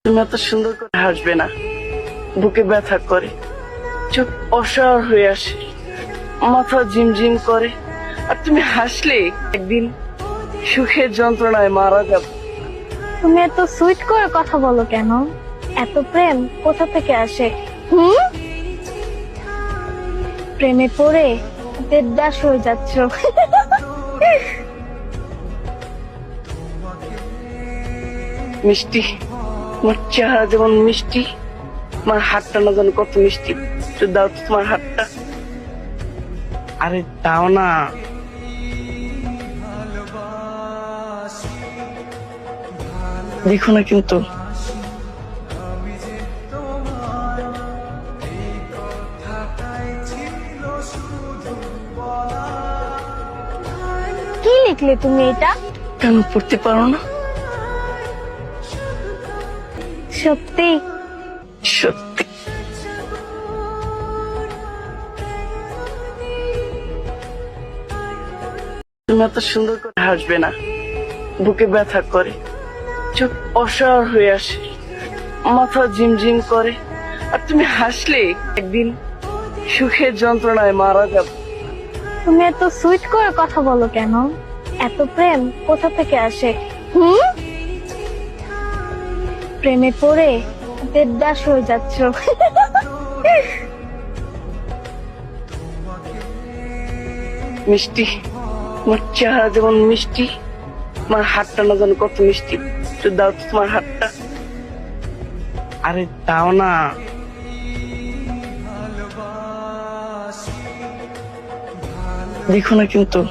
তুমি এত সুন্দর করে হাসবে না, বুকে ব্যথা করে, চোখ অসহায় হয়ে আসে, মাথা ঝিমঝিম করে। আর তুমি হাসলে একদিন সুখের যন্ত্রণায় মারা যাবে। তুমি এত সুইট করে কথা বলো কেন? এত প্রেম কোথা থেকে আসে? প্রেমে পড়ে দেবদাস হয়ে যাচ্ছ। মিষ্টি, তোমার চেহারা যেমন মিষ্টি, তোমার হাতটা না যেন কত মিষ্টি। একটু দাও তো তোমার হাতটা। আরে দাও না। দেখো না কিন্তু। কি লিখলে তুমি এটা? কেন পড়তে পারো না? সত্যি? সত্যি। তুমি এত সুন্দর করে হাসবে না, বুকে ব্যথা করে, চোখ অসহায় হয়ে আসে, মাথা ঝিমঝিম করে। আর তুমি হাসলে একদিন সুখের যন্ত্রণায় মারা যাবে। তুমি এত সুইট করে কথা বলো কেন? এত প্রেম কোথা থেকে আসে? প্রেমে পড়ে দেবদাস হয়ে যাচ্ছ। মিষ্টি, তোমার চেহারা যেমন মিষ্টি, তোমার হাতটা না যেন কত মিষ্টি। একটু দাও তো তোমার হাতটা। আরে দাও না। দেখো না কিন্তু।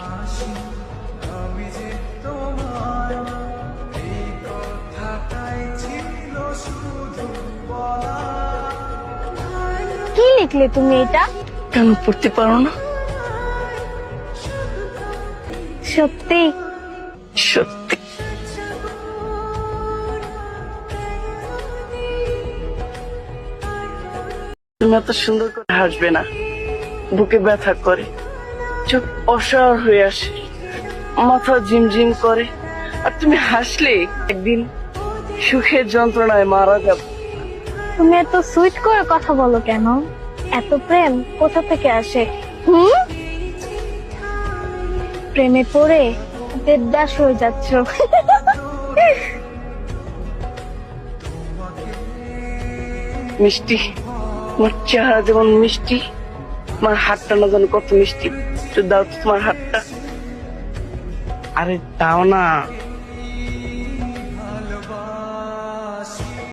কি লিখলে তুমি এটা? কেন পড়তে পারো না? সত্যি? সত্যি। তুমি এত সুন্দর করে হাসবে না, বুকে ব্যথা করে, চোখ অসহায় হয়ে আসে, মাথা ঝিমঝিম করে। আর তুমি হাসলে একদিন সুখের যন্ত্রণায় মারা যাবে। তুমি এত সুইট করে কথা বলো কেন? এত প্রেম কোথা থেকে আসে? প্রেমে পড়ে দেবদাস হয়ে যাচ্ছ। মিষ্টি, তোমার চেহারা যেমন মিষ্টি, তোমার হাতটা না যেন কত মিষ্টি। একটু দাও তো তোমার হাতটা। আরে দাও না।